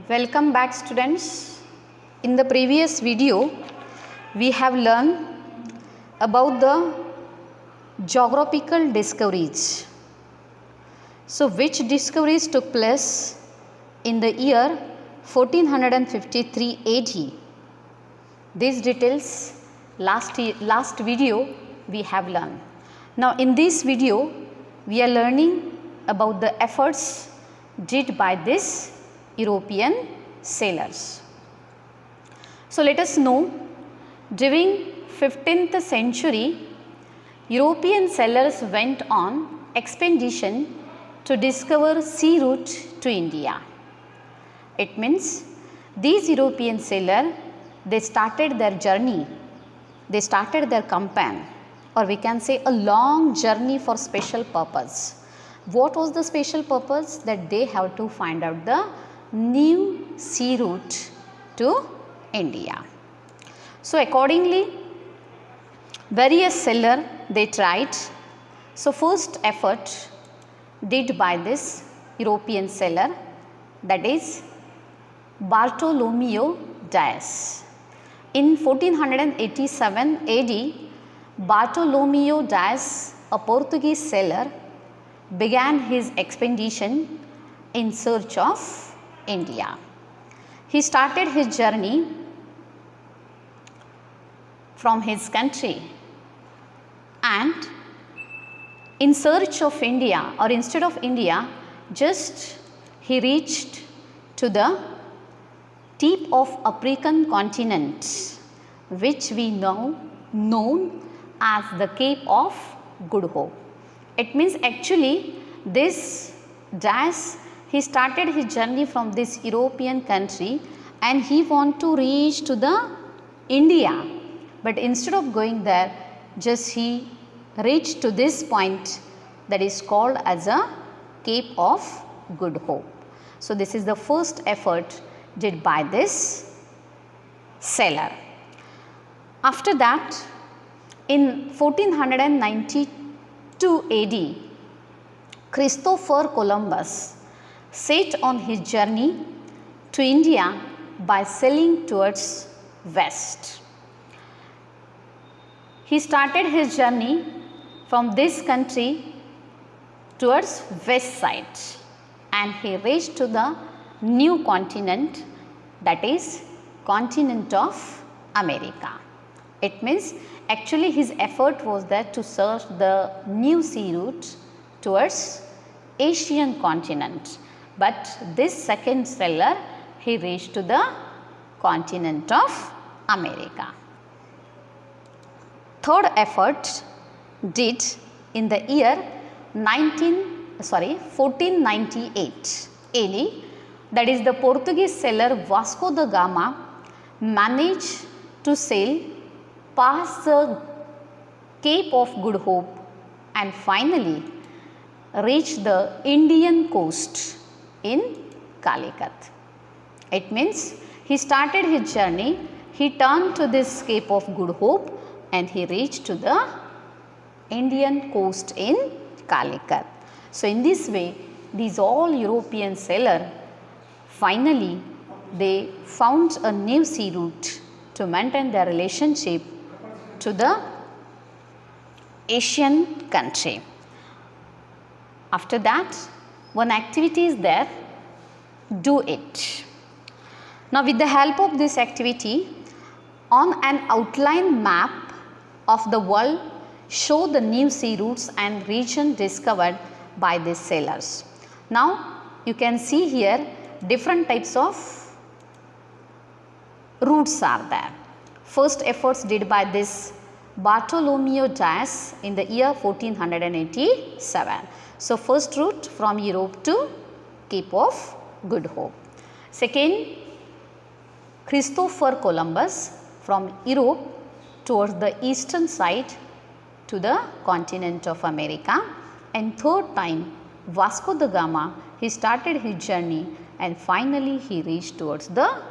Welcome back, students. In the previous video, we have learned about the geographical discoveries. So, which discoveries took place in the year 1453 AD? These details last video we have learned. Now, in this video, we are learning about the efforts did by these European sailors. So, let us know during 15th century, European sailors went on expedition to discover sea route to India. It means these European sailors, they started their journey, they started their campaign, or we can say a long journey for special purpose. What was the special purpose? That they have to find out the new sea route to India. So, accordingly, various sailors they tried. So, first effort did by this European sailor, that is Bartolomeo Dias. In 1487 AD, Bartolomeo Dias, a Portuguese sailor, began his expedition in search of India. He started his journey from his country and in search of India, or instead of India, just he reached to the tip of African continent, which we know known as the Cape of Good Hope. It means actually this Dias, he started his journey from this European country and he want to reach to the India, but instead of going there, just he reached to this point that is called as a Cape of Good Hope. So, this is the first effort did by this sailor. After that, in 1492 AD, Christopher Columbus set on his journey to India by sailing towards west. He started his journey from this country towards west side and he reached to the new continent, that is continent of America. It means actually his effort was that to search the new sea route towards Asian continent, but this second sailor he reached to the continent of America. Third effort did in the year 1498 AD, that is the Portuguese sailor Vasco da Gama managed to sail past the Cape of Good Hope and finally reached the Indian coast in Calicut. It means he started his journey, he turned to this Cape of Good Hope and he reached to the Indian coast in Calicut. So, in this way these all European sailors finally they found a new sea route to maintain their relationship to the Asian country. After that, one activity is there, do it. Now, with the help of this activity, on an outline map of the world, show the new sea routes and region discovered by these sailors. Now, you can see here different types of routes are there. First efforts did by this Bartolomeo Dias in the year 1487. So, first route from Europe to Cape of Good Hope. Second, Christopher Columbus from Europe towards the eastern side to the continent of America. And third time, Vasco da Gama, he started his journey and finally he reached towards the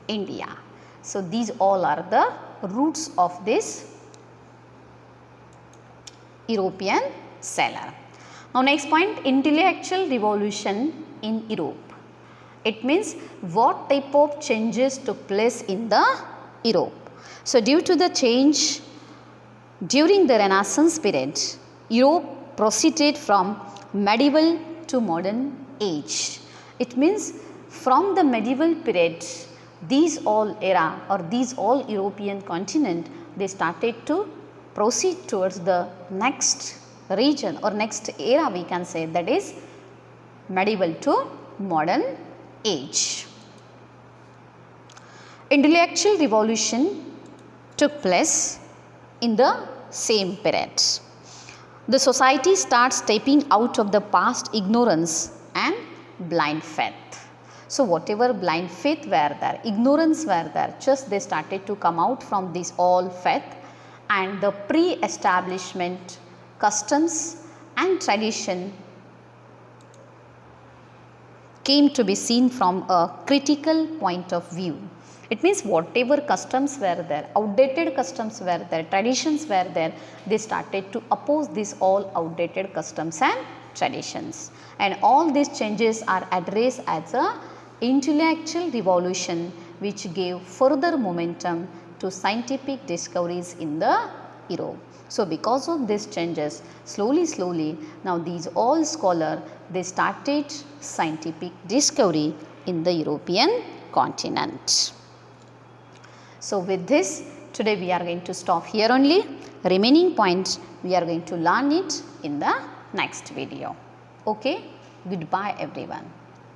India. So, these all are the routes of this European sailor. Now, next point, intellectual revolution in Europe. It means what type of changes took place in the Europe. So due to the change during the Renaissance period, Europe proceeded from medieval to modern age. It means from the medieval period, these all era or these all European continent, they started to proceed towards the next region or next era, we can say, that is medieval to modern age. Intellectual revolution took place in the same period. The society starts stepping out of the past ignorance and blind faith. So whatever blind faith were there, ignorance were there, just they started to come out from this all faith, and the pre-establishment customs and tradition came to be seen from a critical point of view. It means whatever customs were there, outdated customs were there, traditions were there, they started to oppose these all outdated customs and traditions. And all these changes are addressed as a intellectual revolution which gave further momentum to scientific discoveries in the Europe. So because of these changes, slowly now these all scholars, they started scientific discovery in the European continent. So with this, today we are going to stop here only. Remaining points we are going to learn it in the next video. Okay, goodbye everyone.